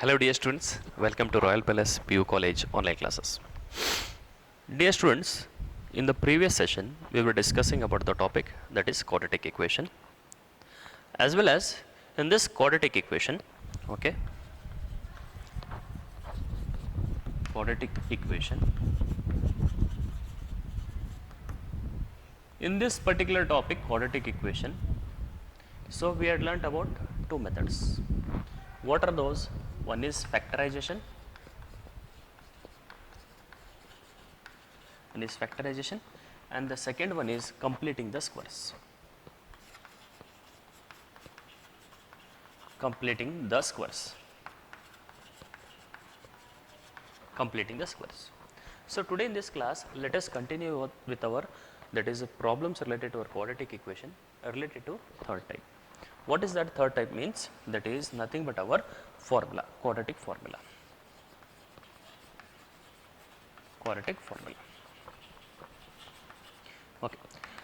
Hello dear students, welcome to Royal Palace PU College online classes. Dear students, in the previous session we were discussing about the topic that is quadratic equation, as well as in this quadratic equation, okay, quadratic equation, in this particular topic quadratic equation, so we had learnt about two methods. What are those? One is factorization, and the second one is completing the squares. Completing the squares. So today in this class, let us continue with our that is problems related to our quadratic equation related to third type. What is that third type means? That is nothing but our formula, quadratic formula. Okay.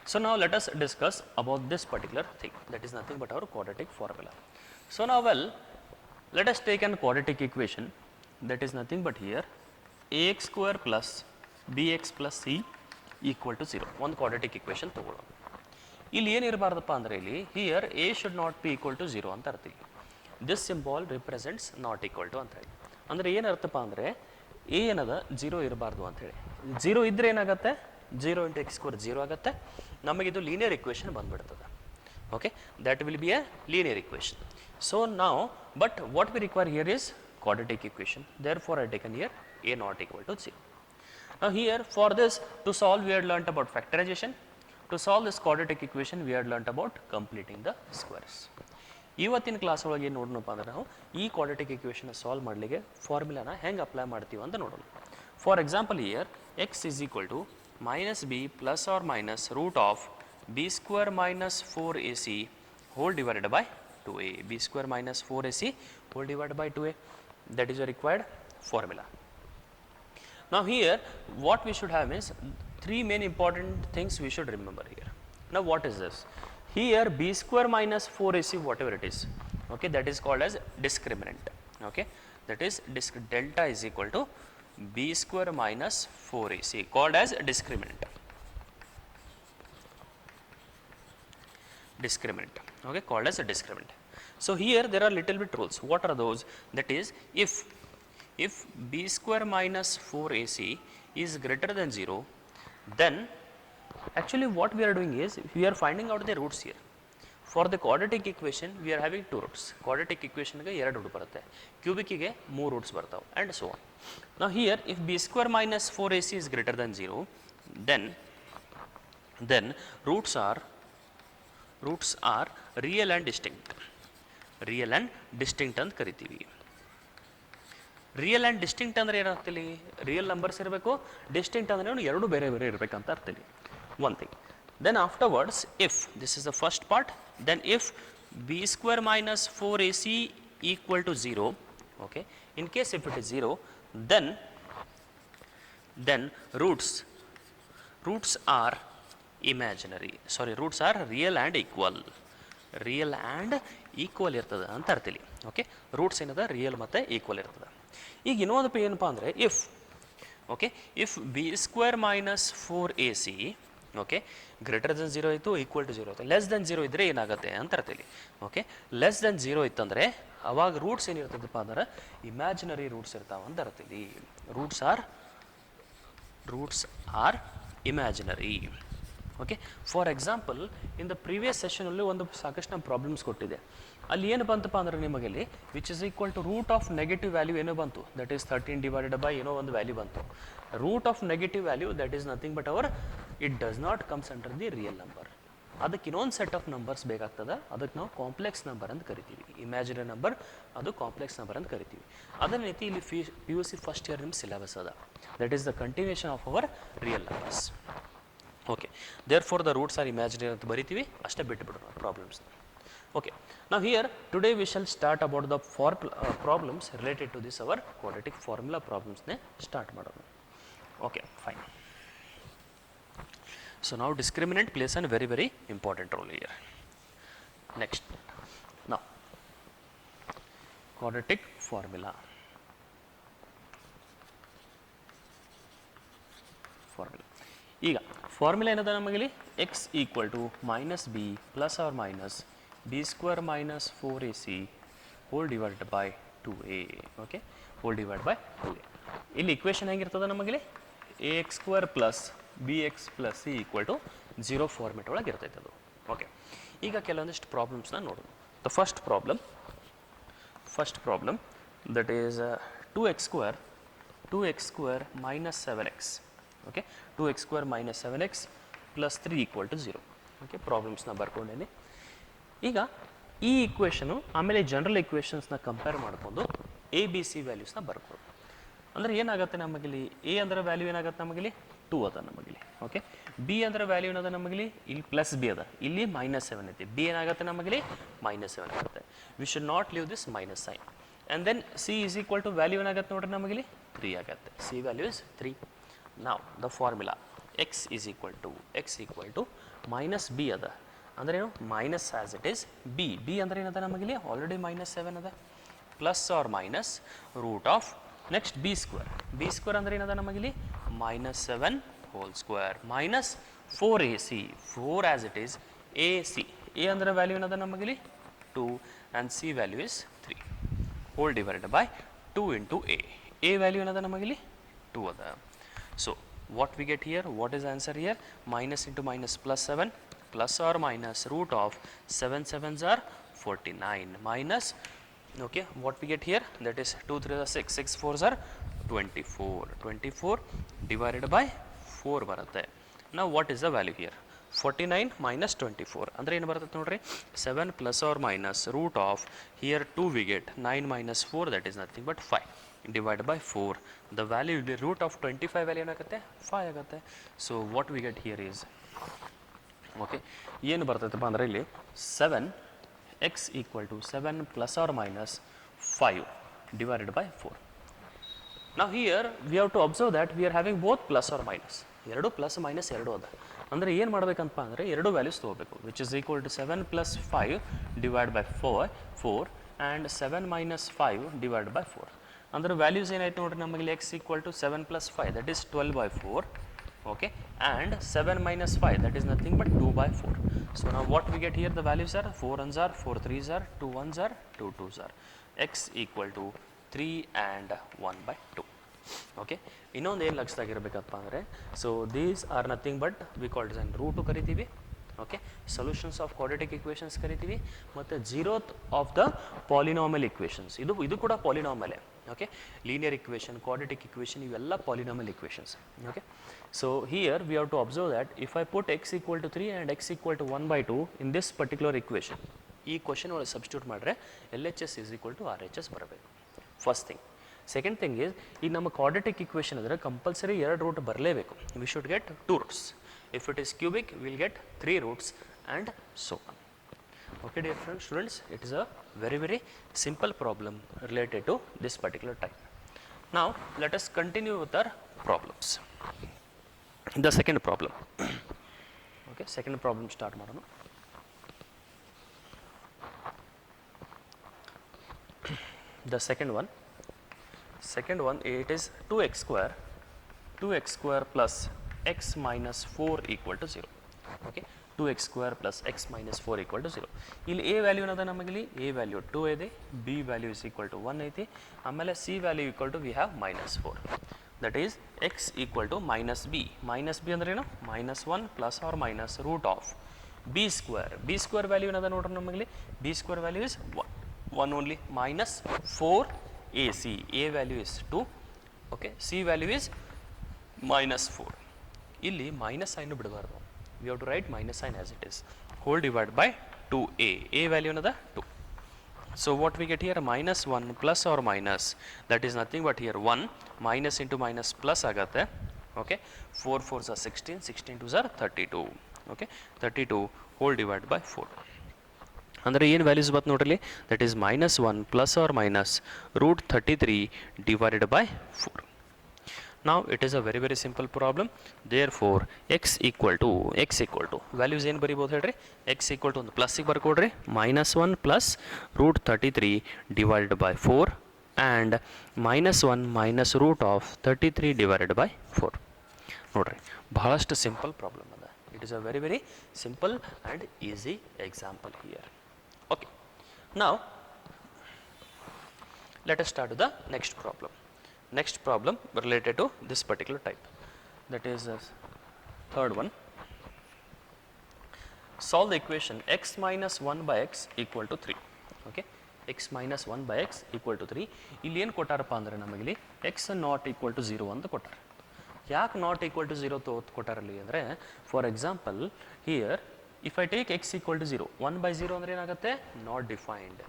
So now let us discuss about this particular thing, that is nothing but our quadratic formula. So now let us take an quadratic equation that is nothing but here ax square plus bx plus c equal to 0. One quadratic equation ತಗೊಳ್ಳೋಣ. ಇಲ್ಲಿ ಏನಿರಬಾರ್ದಪ್ಪ ಅಂದರೆ ಇಲ್ಲಿ here a should not be equal to 0 ಅಂತ ಅರ್ಥ. This symbol represents not equal to ಅಂತ ಹೇಳಿ. ಅಂದರೆ ಏನು ಅರ್ಥಪ್ಪ ಅಂದರೆ a ಏನದ 0 ಇರಬಾರ್ದು ಅಂತ ಹೇಳಿ. 0 ಇದ್ರೆ ಏನಾಗುತ್ತೆ? 0 into x square 0 ಆಗುತ್ತೆ. ನಮಗೆ ಇದು ಲೀನಿಯರ್ ಇಕ್ವೇಷನ್ ಬಂದ್ಬಿಡ್ತದೆ. Okay, that will be a linear equation. So now, but what we require here is quadratic equation. Therefore, I taken here a not equal to 0. Now here for this to solve we had learnt about factorization. To solve this quadratic equation we had learnt about completing the squares. ಇವತ್ತಿನ class ಒಳಗೆ ಏನು ನೋಡೋಣಪ್ಪ ಅಂದರೆ ನಾವು ಈ quadratic equation solve ಮಾಡಲಿಕ್ಕೆ ಫಾರ್ಮುಲಾನ ಹೆಂಗೆ apply ಮಾಡ್ತೀವಿ ಅಂತ ನೋಡೋಣ. For example here x is equal to minus b plus or minus root of b square minus 4ac whole divided by 2a. b square minus 4ac whole divided by 2a, that is a required formula. Now here what we should have is three main important things we should remember here. Now what is this? Here b square minus 4ac whatever it is, okay, that is called as discriminant. Okay, that is delta is equal to b square minus 4ac called as discriminant. Okay, called as a discriminant. So here there are little bit rules. What are those? That is if b square minus 4ac is greater than 0, then actually what we are doing is we are finding out the roots here. For the quadratic equation we are having two roots. Quadratic equation ಗೆ ಎರಡು root ಬರುತ್ತೆ, cubic ಗೆ ಮೂರು roots ಬರ್ತಾವೆ and so on. Now here if b square minus 4ac is greater than 0, then roots are real and distinct. ಅಂತ ಕರಿತೀವಿ. Real and distinct ಅಂದರೆ ಏನಾಗ್ತಿಲ್ಲಿ? ರಿಯಲ್ ನಂಬರ್ಸ್ ಇರಬೇಕು, ಡಿಸ್ಟಿಂಕ್ಟ್ ಅಂದರೆ ಎರಡು ಬೇರೆ ಬೇರೆ ಇರಬೇಕಂತ ಅರ್ಥಲಿ. One thing. Then afterwards if this is the first part, then if B square minus 4ac equal to 0, okay, in case if it is 0, then roots are imaginary, sorry, roots are real and equal ಇರ್ತದೆ ಅಂತ ಅರ್ಥಲಿ. Okay, roots ಏನದ real ಮತ್ತು equal ಇರ್ತದೆ. ಈಗ ಇನ್ನೊಂದು ಏನಪ್ಪ ಅಂದರೆ if B square minus 4ac, okay, greater than 0 ಇತ್ತು, ಈಕ್ವಲ್ ಟು 0 ಇತ್ತು, ಲೆಸ್ ದೆನ್ 0 ಇದ್ದರೆ ಏನಾಗುತ್ತೆ ಅಂತ ಅರ್ಥಲಿ. ಓಕೆ, ಲೆಸ್ ದೆನ್ 0 ಇತ್ತಂದರೆ ಅವಾಗ ರೂಟ್ಸ್ ಏನಿರ್ತದಪ್ಪ ಅಂದ್ರೆ ಇಮ್ಯಾಜಿನರಿ ರೂಟ್ಸ್ ಇರ್ತಾವ ಅಂತ ಅರ್ಥಲಿ. Roots are imaginary. Okay, for example in the previous ಸೆಷನಲ್ಲಿ ಒಂದು ಸಾಕಷ್ಟು ನಮ್ಮ ಪ್ರಾಬ್ಲಮ್ಸ್ ಕೊಟ್ಟಿದೆ. ಅಲ್ಲಿ ಏನು ಬಂತಪ್ಪ ಅಂದರೆ ನಿಮಗಲ್ಲಿ which is equal to root of negative value ಏನೋ ಬಂತು, ದಟ್ ಈಸ್ 13 ಡಿವೈಡೆಡ್ ಬೈ ಏನೋ ಒಂದು ವ್ಯಾಲ್ಯೂ ಬಂತು. Root of negative value that is nothing but our it does not comes under the real number. ಅದಕ್ಕೆ ಇನ್ನೊಂದು ಸೆಟ್ ಆಫ್ ನಂಬರ್ಸ್ ಬೇಕಾಗ್ತದೆ, ಅದಕ್ಕೆ ನಾವು ಕಾಂಪ್ಲೆಕ್ಸ್ ನಂಬರ್ ಅಂತ ಕರಿತೀವಿ. ಇಮ್ಯಾಜಿನರಿ ನಂಬರ್ ಅದು ಕಾಂಪ್ಲೆಕ್ಸ್ ನಂಬರ್ ಅಂತ ಕರಿತೀವಿ. ಅದನ್ನ ರೀತಿ ಇಲ್ಲಿ PUC ಫಸ್ಟ್ ಇಯರ್ ನಿಮ್ಮ ಸಿಲೆಬಸ್ ಅದ, that is the continuation of our real numbers. Okay, therefore the roots are imaginary ಅಂತ ಬರಿತೀವಿ, ಅಷ್ಟೇ ಬಿಟ್ಟುಬಿಡೋಣ problems. Okay, now here today we shall start about the problems related to this our quadratic formula problems ne start ಮಾಡೋಣ. Okay, fine. So now discriminant plays a very important role here. Next, now quadratic formula. ಈಗ formula ಏನದ ನಮಗಿಲ್ಲಿ x equal to minus b plus or minus b square minus 4ac whole divided by 2a. Okay, whole divide by 2a. ಇಲ್ಲಿ equation ಹೆಂಗಿರ್ತದೆ ನಮಗಿಲ್ಲಿ ax square plus b x plus c equal to 0 format ಒಳಗೆ ಇರ್ತೈತೆ ಅದು. Okay, ಈಗ ಕೆಲವೊಂದಿಷ್ಟು ಪ್ರಾಬ್ಲಮ್ಸ್ನ ನೋಡೋದು. The first problem that is 2x square minus 7x. Okay, 2x square minus 7x plus 3 equal to 0. Okay, ಪ್ರಾಬ್ಲಮ್ಸ್ನ ಬರ್ಕೊಂಡೇನೆ. ಈಗ ಈ ಇಕ್ವೇಷನು ಆಮೇಲೆ ಜನರಲ್ ಇಕ್ವೇಷನ್ಸ್ನ ಕಂಪೇರ್ ಮಾಡಿಕೊಂಡು ಎ ಬಿ ಸಿ ವ್ಯಾಲ್ಯೂಸ್ನ ಬರ್ಕೊಳ್ಳೋದು. ಅಂದರೆ ಏನಾಗುತ್ತೆ ನಮಗಿಲ್ಲಿ ಎ ಅಂದರೆ ವ್ಯಾಲ್ಯೂ ಏನಾಗುತ್ತೆ ನಮಗಿಲ್ಲಿ 2 ಅದ ನಮಗಿಲ್ಲಿ. ಓಕೆ, ಬಿ ಅಂದರೆ ವ್ಯಾಲ್ಯೂ ಏನದ ನಮಗಿಲ್ಲಿ ಇಲ್ಲಿ ಪ್ಲಸ್ ಬಿ ಅದ, ಇಲ್ಲಿ -7 ಐತಿ. ಬಿ ಏನಾಗುತ್ತೆ ನಮಗಿಲ್ಲಿ -7 ಆಗುತ್ತೆ. We should not leave this minus sign. And then c is equal to value ಏನಾಗುತ್ತೆ ನೋಡ್ರಿ ನಮಗಿಲ್ಲಿ 3 ಆಗುತ್ತೆ. C value is 3. ನಾವು the formula x equal to minus b ಅದ ಅಂದ್ರೆ ಏನು minus as it is b ಅಂದ್ರೆ ಏನದ ನಮಗಿಲ್ಲಿ ಆಲ್ರೆಡಿ -7 ಅದ plus or minus root of next b square ಅಂದ್ರೆ ಏನದ ನಮಗಿಲ್ಲಿ -7 whole square minus 4ac 4 as it is A ಅಂದ್ರೆ ವ್ಯಾಲ್ಯೂ ಏನದ ನಮಗಿಲ್ಲಿ 2 and C value is 3 hole divided by 2 into A value ಏನದ ನಮಗಿಲ್ಲಿ 2 ಅದ. So what we get here, what is answer here? Minus into minus plus 7 plus or minus root of 7 7s are 49 minus, okay, what we get here, that is 2 3 are 6 6 4s are 24 divided by 4 ಬರುತ್ತೆ. Now what is the value here? 49 minus 24 ಅಂದರೆ ಏನು ಬರುತ್ತೆ ನೋಡ್ರಿ 7 plus or minus root of here 2 we get 9 minus 4 that is nothing but 5 divided by 4. The value, the root of 25 value ಏನಾಗುತ್ತೆ 5 ಆಗುತ್ತೆ. So what we get here is, okay, ಏನು ಬರ್ತೈತಪ್ಪ ಅಂದರೆ ಇಲ್ಲಿ 7x equal to 7 plus or minus 5 divided by 4. Now here we have to observe that we are having both plus or minus. ಎರಡು plus minus ಎರಡು ಅದ. ಅಂದರೆ ಏನು ಮಾಡಬೇಕಂತ ಅಂದರೆ ಎರಡು ವ್ಯಾಲ್ಯೂಸ್ ತೊಗೋಬೇಕು, which is equal to 7 plus 5 divided by 4 and 7 minus 5 divided by 4. ಅಂದರೆ ವ್ಯಾಲ್ಯೂಸ್ ಏನಾಯ್ತು ನೋಡ್ರಿ ನಮಗೆ x equal to 7 plus 5 that is 12 by 4, okay, and 7 minus 5 that is nothing but 2 by 4. So now what we get here, the values are 4 1s are 4 3s are 2 1s are 2 2s are x equal to 3 and 1 by 2. Okay, ಇನ್ನೊಂದು ಏನು ಲಕ್ಷದಾಗಿರ್ಬೇಕಪ್ಪ ಅಂದರೆ, so these are nothing but we called as root ಕರಿತೀವಿ, ಓಕೆ, solutions of quadratic equations ಕರಿತೀವಿ, ಮತ್ತು zeroth of the polynomial equations. ಇದು ಕೂಡ ಪಾಲಿನಾಮಲೇ. Okay, linear equation, quadratic equation ಇವೆಲ್ಲ polynomial equations. Okay, so here we have to observe that if I put x equal to 3 and x equal to 1 by 2 in this particular equation, ಈ question ಒಳಗೆ substitute ಮಾಡಿದ್ರೆ LHS is equal to RHS ಬರಬೇಕು. First thing. Second thing is, ಈಗ ನಮ್ಮ quadratic equation ಅಂದರೆ compulsory 2 root ಬರಲೇಬೇಕು. We should get 2 roots. If it is cubic, we will get 3 roots and so on. Okay, dear friends, students, it is a very simple problem related to this particular type. Now, let us continue with our problems. The second problem. Okay, second problem start ಮಾಡೋಣ. The second one, it is 2x square plus x minus 4 equal to 0. Okay, 2x square plus x minus 4 equal to 0. ಇಲ್ಲಿ a value ಏನದ ನಮಗಿಲ್ಲಿ a value 2 ಇದೆ, b value is equal to 1 ಐತಿ, ಆಮೇಲೆ c value equal to we have -4. That is x equal to minus b ಅಂದ್ರೆ ಏನು -1 plus or minus root of b square value ಏನದ ನೋಡ್ರಿ ನಮಗಿಲ್ಲಿ b square value is 1 only, minus 4ac, a value is 2, okay, c value is -4. ಇಲ್ಲಿ minus sign ಬಿಡಬಾರ್ದು, we have to write minus sign as it is, whole divide by 2a, a value ಏನದ 2. So what we get here -1 plus or minus that is nothing but here 1 minus into minus plus ಆಗುತ್ತೆ. Okay, 4 4s are 16, 16 2s are 32. ಓಕೆ, 32 whole divide by 4. ಅಂದರೆ ಏನು values ಬತ್ತು ನೋಡ್ರಿ, that is -1 plus or minus root 33 divided by 4. Now it is a very simple problem. Therefore x equal to values ಏನು ಬರಿಬೋದು ಹೇಳ್ರಿ, x equal to ಒಂದು ಪ್ಲಸ್ಸಿಗೆ ಬರ್ಕೊಡ್ರಿ, -1 plus root 33 divided by 4 and -1 minus root of 33 divided by 4. ನೋಡ್ರಿ ಬಹಳಷ್ಟು simple problem ಅದ. It is a very simple and easy example here. Okay, now let us start with the next problem. Next problem related to this particular type, that is third one. Solve the equation x minus 1 by x equal to 3. Okay, x minus 1 by x equal to 3. ಇಲ್ಲಿ ಏನು ಕೊಟ್ಟಾರಪ್ಪ ಅಂದರೆ ನಮಗಿಲ್ಲಿ x not equal to 0 ಅಂತ ಕೊಟ್ಟಾರೆ. ಯಾಕೆ not equal to 0 ಕೊಟ್ಟಾರಲ್ಲಿ ಅಂದರೆ, for example here if I take x equal to 0, 1 by 0 ಅಂದರೆ ಏನಾಗುತ್ತೆ, not defined.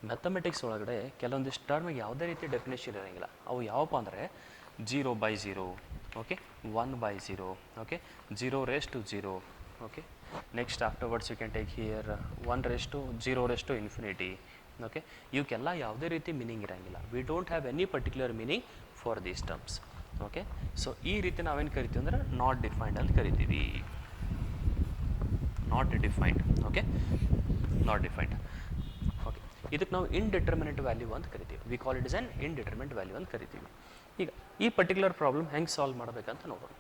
Mathematics ಒಳಗಡೆ ಕೆಲವೊಂದಿಷ್ಟು ಟರ್ಮಿಗೆ ಯಾವುದೇ ರೀತಿ ಡೆಫಿನೇಷನ್ ಇರೋಂಗಿಲ್ಲ. ಅವು ಯಾವಪ್ಪ ಅಂದರೆ 0/0, okay, 1/0, okay, 0 okay. Next afterwards you can take here 1/0 okay. ಇವಕ್ಕೆಲ್ಲ ಯಾವುದೇ ರೀತಿ ಮೀನಿಂಗ್ ಇರೋಂಗಿಲ್ಲ. We don't have any particular meaning for these terms. Okay, so ಈ ರೀತಿ ನಾವೇನು ಕರಿತೀವಿ ಅಂದರೆ ನಾಟ್ ಡಿಫೈನ್ಡ್ ಅಂತ ಕರಿತೀವಿ. Not defined, okay, not defined. Okay, ಇದಕ್ಕೆ ನಾವು ಇಂಡಿಟರ್ಮಿನೆಂಟ್ ವ್ಯಾಲ್ಯೂ ಅಂತ ಕರಿತೀವಿ. We call it is an indeterminate value ಅಂತ ಕರಿತೀವಿ. ಈಗ ಈ ಪರ್ಟಿಕ್ಯುಲರ್ ಪ್ರಾಬ್ಲಮ್ ಹೆಂಗೆ ಸಾಲ್ವ್ ಮಾಡಬೇಕಂತ ನೋಡೋಣ.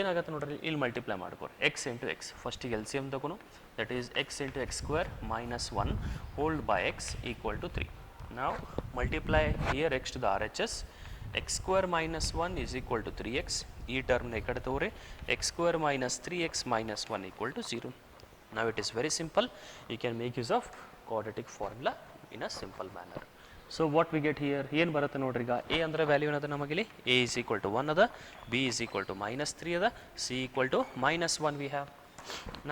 ಏನಾಗುತ್ತೆ ನೋಡ್ರಿ, ಇಲ್ಲಿ ಮಲ್ಟಿಪ್ಲೈ ಮಾಡ್ಕೊರಿ x ಇಂಟು ಎಕ್ಸ್. ಫಸ್ಟಿಗೆ ಎಲ್ ಸಿ ಎಮ್ ತಗೊನು, that is x into x square minus 1 hold by x equal to 3. ನಾವು multiply here x to the R H S. x square minus 1 is equal to 3x. ಈ ಟರ್ಮ್ನ ಈ ಕಡೆ ತಗೋರಿ, x square minus 3x minus 1 equal to 0. Now it is very simple. You can make use of quadratic formula in a simple manner. So what we get here, ಏನು ಬರುತ್ತೆ ನೋಡ್ರಿ. ಈಗ a ಅಂದರೆ ವ್ಯಾಲ್ಯೂ ಏನದ ನಮಗಿಲ್ಲಿ, a is equal to 1 ಅದ, b is equal to -3 ಅದ, c equal to -1 we have.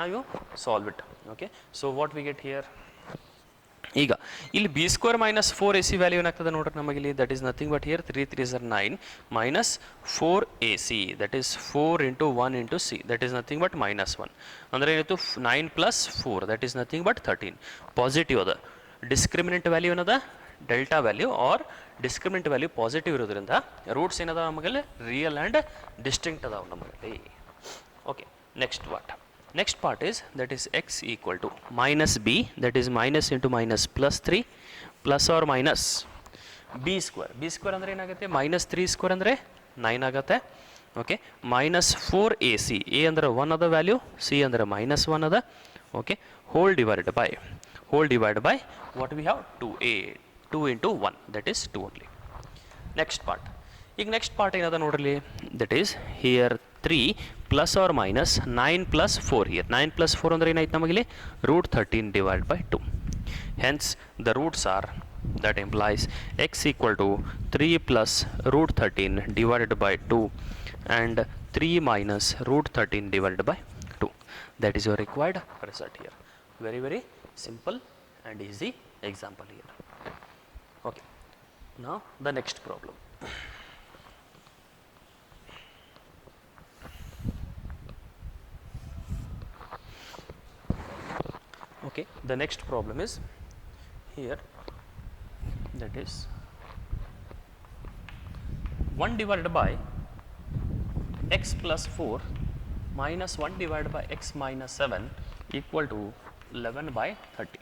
Now you solve it. Okay, so what we get here, ಈಗ ಇಲ್ಲಿ b square minus 4ac value ಏನಾಗ್ತದೆ ನೋಡ್ರಿ ನಮಗಿಲ್ಲಿ, that is nothing but here 3 3s are 9 minus 4ac, that is 4 into 1 into c, that is nothing but -1. ಅಂದರೆ ಏನಿತ್ತು 9 plus 4, that is nothing but 13. Positive ಅದ. Discriminant value ಏನದ, delta value or discriminant value positive ಇರೋದ್ರಿಂದ roots ಏನದ ನಮಗಲ್ಲಿ real and distinct ಅದಾವ ನಮಗಲ್ಲಿ. Okay, next what, next part is, that is x equal to minus b, that is minus into minus plus 3 plus or minus b square. b square ಅಂದರೆ ಏನಾಗುತ್ತೆ, minus 3 square ಅಂದರೆ 9 ಆಗುತ್ತೆ. Okay, minus 4ac, a ಅಂದರೆ 1 ಅದ value, c ಅಂದರೆ -1 ಅದ. Okay, whole divided by what we have 2a, 2 into 1, that is 2 only. Next part, ಈಗ next part ಏನದ ನೋಡ್ರಿ, that is here 3 plus or minus 9 plus 4. Here 9 plus 4 ಅಂದರೆ ಏನಾಯ್ತು ನಮಗಿಲ್ಲಿ, root 13 divide by 2. Hence the roots are, that implies x equal to 3 plus root 13 divided by 2 and 3 minus root 13 divided by 2. That is your required result here. Very simple and easy example here. Okay, now the next problem. Okay, the next problem is here, that is 1 divided by x plus 4 minus 1 divided by x minus 7 equal to 11 by 30.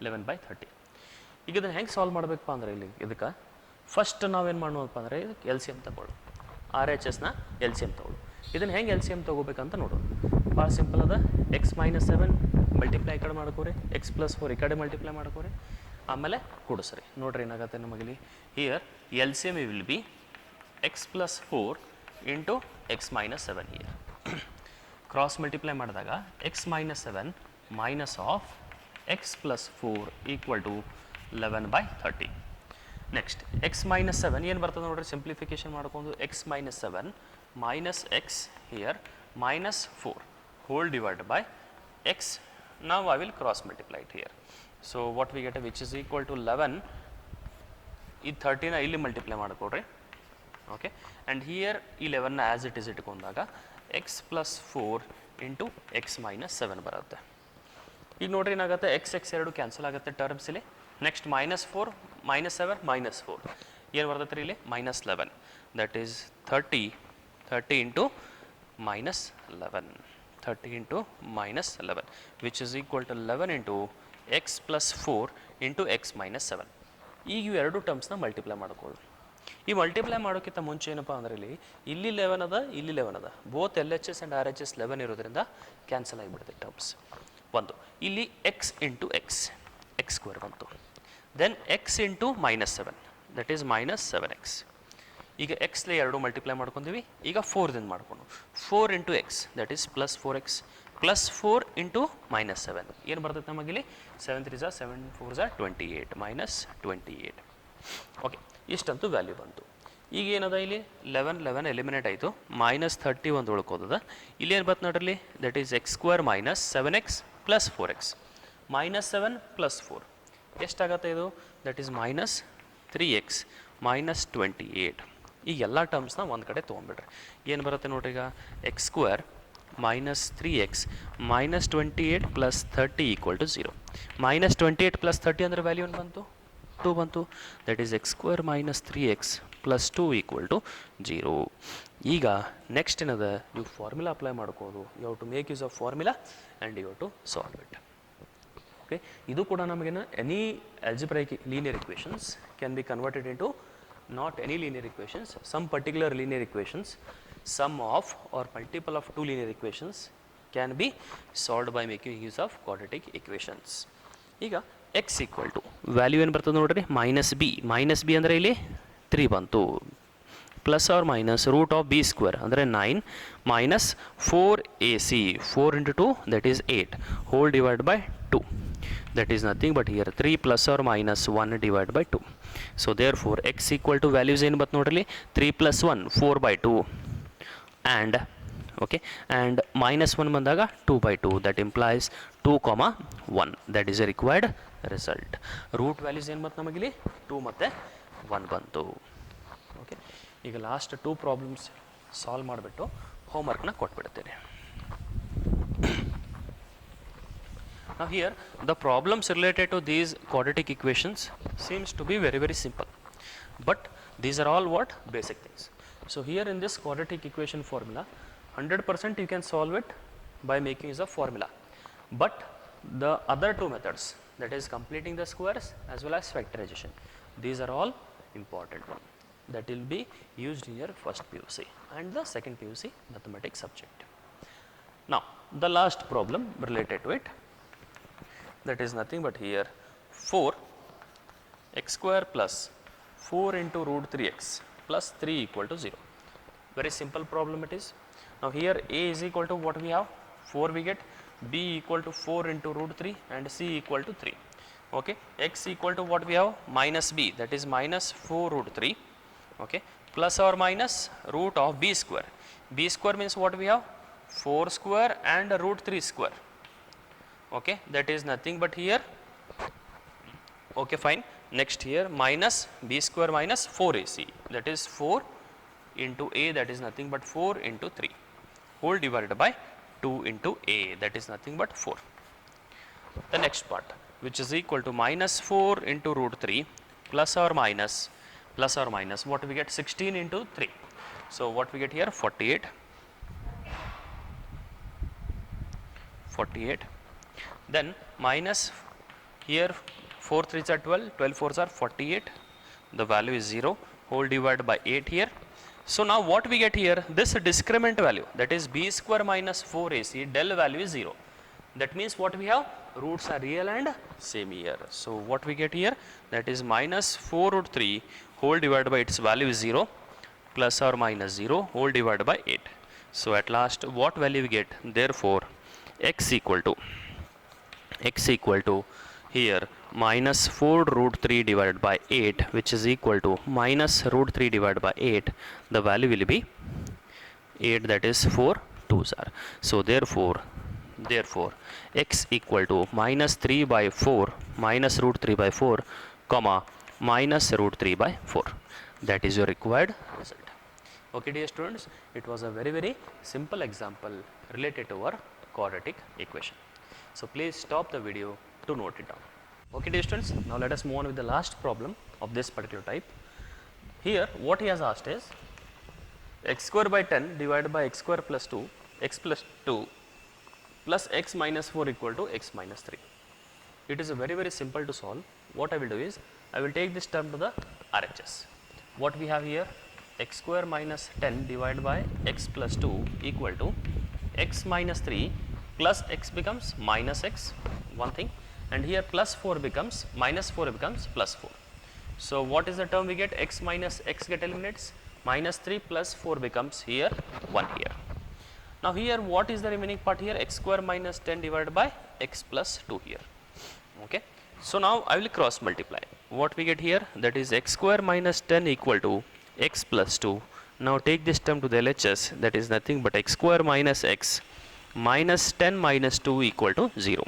11 by 30. ಈಗ ಇದನ್ನು ಹೆಂಗೆ solve ಮಾಡಬೇಕಪ್ಪ ಅಂದರೆ, ಇಲ್ಲಿ ಇದಕ್ಕೆ first ನಾವೇನು ಮಾಡೋದಪ್ಪ ಅಂದರೆ, ಇದಕ್ಕೆ ಎಲ್ ಸಿ ಎಮ್ ತಗೊಳ್ಳು, ಆರ್ ಎಚ್ ಎಸ್ನ ಎಲ್ ಸಿ ಎಮ್ ತಗೊಳ್ಳು. ಇದನ್ನು ಹೆಂಗೆ ಎಲ್ ಸಿ ಎಮ್ ತೊಗೋಬೇಕಂತ ನೋಡೋಣ. ಭಾಳ ಸಿಂಪಲ್ ಅದ. x ಮೈನಸ್ 7 ಮಲ್ಟಿಪ್ಲೈ ಈ ಕಡೆ ಮಾಡ್ಕೋರಿ, x ಪ್ಲಸ್ 4 ಈ ಕಡೆ ಮಲ್ಟಿಪ್ಲೈ ಮಾಡ್ಕೋರಿ, ಆಮೇಲೆ ಕೂಡಿಸ್ರಿ. ನೋಡ್ರಿ ಏನಾಗುತ್ತೆ ನಮಗಿಲ್ಲಿ, here L C M will be x plus 4 into x minus 7. Here cross multiply ಮಾಡಿದಾಗ x minus 7 minus of x plus 4 equal to 11 by 30. Next x minus 7 ಏನು ಬರ್ತದೆ ನೋಡ್ರಿ, ಸಿಂಪ್ಲಿಫಿಕೇಶನ್ ಮಾಡ್ಕೊಂಡು x minus 7 minus x here minus 4 whole divided by x. Now I will cross multiply it here. So what we get, which is equal to 11, ಈ 30ನ ಇಲ್ಲಿ multiply ಮಾಡಿಕೊಡ್ರಿ. Okay, and here 11ನ as it is ಇಟ್ಕೊಂಡಾಗ x plus 4 into x minus 7 ಬರುತ್ತೆ. ಈಗ ನೋಡ್ರಿ ಏನಾಗುತ್ತೆ, x ಎರಡು ಕ್ಯಾನ್ಸಲ್ ಆಗುತ್ತೆ ಟರ್ಮ್ಸ್ ಇಲ್ಲಿ. ನೆಕ್ಸ್ಟ್ -4 -7 -4 ಏನು ಬರ್ತೈತೆ ರೀ ಇಲ್ಲಿ, -11, that is 30 30 into minus 11, 30 into minus 11, which is equal to 11 into x plus 4 into x minus 7. ಈಗ ಇವು ಎರಡು ಟರ್ಮ್ಸ್ನ ಮಲ್ಟಿಪ್ಲೈ ಮಾಡ್ಕೊಳ್ಳಿ. ಈ ಮಲ್ಟಿಪ್ಲೈ ಮಾಡೋಕ್ಕಿಂತ ಮುಂಚೆ ಏನಪ್ಪ ಅಂದರೆ ಇಲ್ಲಿ 11 ಅದ, ಇಲ್ಲಿ 11 ಅದ, both L H S and R H S 11 ಇರೋದ್ರಿಂದ ಕ್ಯಾನ್ಸಲ್ ಆಗಿಬಿಡುತ್ತೆ ಟರ್ಮ್ಸ್. ಒಂದು ಇಲ್ಲಿ ಎಕ್ಸ್ ಇಂಟು ಎಕ್ಸ್ ಸ್ಕ್ವೇರ್ ಬಂತು, then x into minus 7 that is minus 7x. ಈಗ ಎಕ್ಸ್ಲೆ ಎರಡು ಮಲ್ಟಿಪ್ಲೈ ಮಾಡ್ಕೊಂತೀವಿ. ಈಗ 4ದಿಂದ ಮಾಡ್ಕೊಂಡು 4 into X that is plus 4x plus 4 into minus 7 ಏನು ಬರ್ತೈತೆ ನಮಗಿಲ್ಲಿ 7 3 ज़ा 7 4 ज़ा 28 ಮೈನಸ್ 28. ಓಕೆ, ಇಷ್ಟಂತೂ ವ್ಯಾಲ್ಯೂ ಬಂತು. ಈಗ ಏನದ ಇಲ್ಲಿ 11 ಎಲಿಮಿನೇಟ್ ಆಯಿತು, ಮೈನಸ್ 31 ಉಳ್ಕೋದದ. ಇಲ್ಲಿ ಏನು ಬರ್ತದೆ ನೋಡ್ರಿ, that is x square minus 7x plus 4x minus 7 plus 4 ಎಷ್ಟಾಗತ್ತೆ ಇದು, that is minus 3x minus 28. ಈ ಎಲ್ಲ ಟರ್ಮ್ಸ್ನ ಒಂದು ಕಡೆ ತೊಗೊಂಡ್ಬಿಡ್ರಿ. ಏನು ಬರುತ್ತೆ ನೋಡ್ರಿ, ಈಗ x square minus 3x minus 28 plus 30 equal to 0. Minus 28 plus 30 ಅಂದರೆ ವ್ಯಾಲ್ಯೂ ಏನು ಬಂತು, 2 ಬಂತು. That is x square minus 3x plus 2 equal to 0. ಈಗ ನೆಕ್ಸ್ಟ್ ಏನದ, ನೀವು ಫಾರ್ಮುಲಾ ಅಪ್ಲೈ ಮಾಡ್ಕೋದು. You have to make use of formula and you have to solve it. Okay, ಇದು ಕೂಡ ನಮಗೇನು any algebraic linear equations can be converted into not any linear equations, some particular linear equations, sum of or multiple of two linear equations can be solved by making use of quadratic equations. ಈಗ x equal to value ಏನು ಬರ್ತದೆ ನೋಡ್ರಿ, minus b ಅಂದರೆ ಇಲ್ಲಿ 3 ಬಂತು, plus or minus root of b square ಅಂದರೆ 9 minus 4ac 4 into 2 that is 8 whole divided by 2. That is nothing but here 3 plus or minus 1 divided by 2. So therefore x equal to values ಏನು ಬತ್ತು ನೋಡ್ರಿ, 3 plus 1 4 by 2 and okay and minus 1 ಬಂದಾಗ 2 by 2, that implies 2 comma 1. that is a required result. Root values ಏನು ಬತ್ತು ನಮಗಿಲ್ಲಿ 2 ಮತ್ತು 1 ಬಂತು. Okay, ಈಗ ಲಾಸ್ಟ್ 2 ಪ್ರಾಬ್ಲಮ್ಸ್ ಸಾಲ್ವ್ ಮಾಡಿಬಿಟ್ಟು ಹೋಮ್ವರ್ಕ್ನ ಕೊಟ್ಬಿಡ್ತೇನೆ. Now here the problems related to these quadratic equations seems to be very simple, but these are all what basic things. So here in this quadratic equation formula 100% you can solve it by making use of formula, but the other two methods, that is completing the squares as well as factorization, these are all important one that will be used in your first PUC and the second PUC mathematics subject. Now the last problem related to it, that is nothing but here 4 x square plus 4 into root 3x plus 3 equal to 0. Very simple problem it is. Now here a is equal to what we have 4 we get, b equal to 4 into root 3 and c equal to 3. Okay, x equal to what we have minus b, that is minus 4 root 3, okay, plus or minus root of b square. B square means what we have 4 square and root 3 square. Okay, that is nothing but here, okay fine, next here minus b square minus 4ac, that is 4 into a, that is nothing but 4 into 3 whole divided by 2 into a, that is nothing but 4. The next part, which is equal to minus 4 into root 3 plus or minus what we get 16 into 3. So what we get here 48, then minus here 4 3s are 12, 12 4s are 48, the value is 0 whole divided by 8 here. So now what we get here, this discrement value, that is b square minus 4ac, del value is 0. That means what we have, roots are real and same here. So what we get here, that is minus 4 root 3 whole divided by its value is 0 plus or minus 0 whole divided by 8. So at last what value we get, therefore x equal to here minus 4 root 3 divided by 8, which is equal to minus root 3 divided by 8, the value will be 8, that is 4 2s are. So therefore x equal to minus 3 by 4 minus root 3 by 4 comma minus root 3 by 4, that is your required result. Okay dear students, it was a very simple example related to our quadratic equation. So please stop the video to note it down. Okay dear students, now let us move on with the last problem of this particular type. Here what he has asked is, x square by 10 divided by x square plus 2, x plus 2 plus x minus 4 equal to x minus 3. It is a very simple to solve. What I will do is, I will take this term to the RHS. What we have here, x square minus 10 divided by x plus 2 equal to x minus 3 plus x becomes minus x, one thing, and here plus 4 becomes minus 4 becomes plus 4. So what is the term we get? X minus x get eliminates, minus 3 plus 4 becomes here 1 here. Now here what is the remaining part here? X square minus 10 divided by x plus 2 here. Okay. So now I will cross multiply. What we get here? That is x square minus 10 equal to x plus 2. Now take this term to the LHS, that is nothing but x square minus x minus 10 minus 2 equal to 0.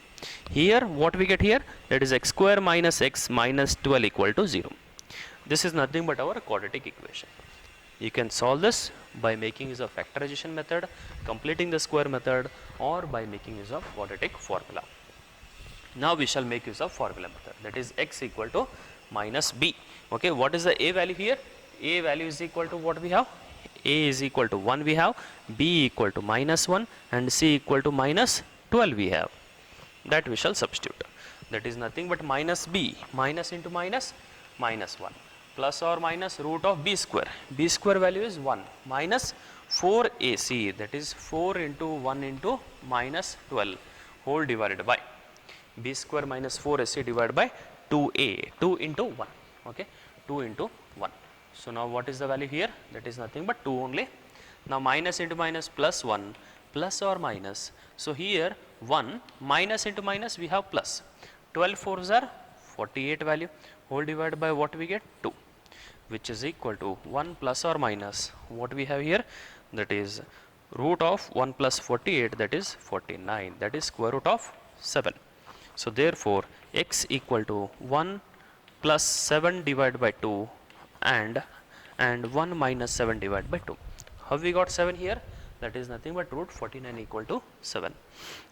Here what we get here? That is x square minus x minus 12 equal to 0. This is nothing but our quadratic equation. You can solve this by making use of factorization method, completing the square method, or by making use of quadratic formula. Now we shall make use of formula method, that is x equal to minus b. Okay, what is the a value here? A value is equal to what we have? A is equal to 1 we have, b equal to minus 1, and c equal to minus 12 we have. That we shall substitute. That is nothing but minus b, minus into minus, minus 1, plus or minus root of b square. B square value is 1, minus 4ac, that is 4 into 1 into minus 12 whole divided by b square minus 4ac divided by 2a, 2 into 1, okay, 2 into 1. So now what is the value here? That is nothing but 2 only. Now minus into minus plus 1, plus or minus. So here 1 minus into minus we have plus. 12 fours are 48 value, whole divided by what we get? 2, which is equal to 1 plus or minus what we have here? That is root of 1 plus 48, that is 49, that is square root of 7. So therefore x equal to 1 plus 7 divided by 2 and 1 minus 7 divided by 2. How we got 7 here? That is nothing but root 49 equal to 7.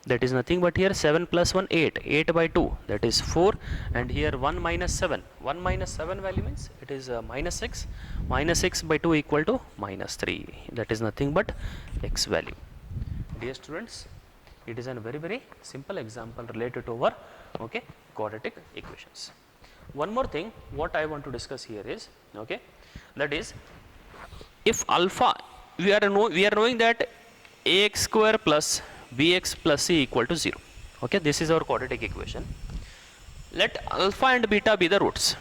That is nothing but here 7 plus 1 8, 8 by 2, that is 4, and here 1 minus 7. 1 minus 7 value means it is minus 6. Minus 6 by 2 equal to minus 3. That is nothing but x value. Dear students, it is a very simple example related to our quadratic equations. One more thing what I want to discuss here is, that is, if alpha, we are knowing that ax square plus bx plus c equal to 0. Okay, this is our quadratic equation. Let alpha and beta be the roots,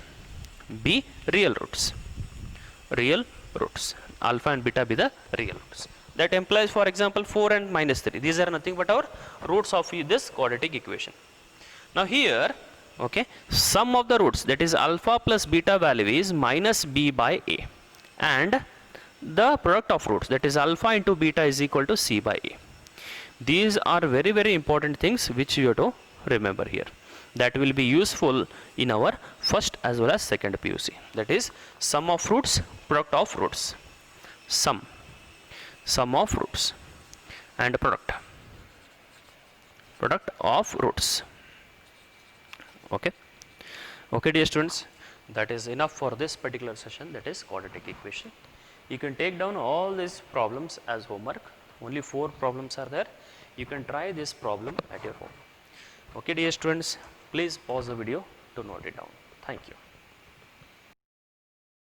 be real roots, alpha and beta be the real roots. That implies, for example, 4 and minus 3. These are nothing but our roots of this quadratic equation. Now here, sum of the roots, that is alpha plus beta value is minus b by a, and the product of roots, that is alpha into beta is equal to c by a. These are very important things which you have to remember here. That will be useful in our first as well as second PUC. That is sum of roots, product of roots, sum of roots, and product of roots. Okay, dear students, that is enough for this particular session, that is quadratic equation. You can take down all these problems as homework. Only 4 problems are there. You can try this problem at your home. Okay, dear students, please pause the video to note it down. Thank you.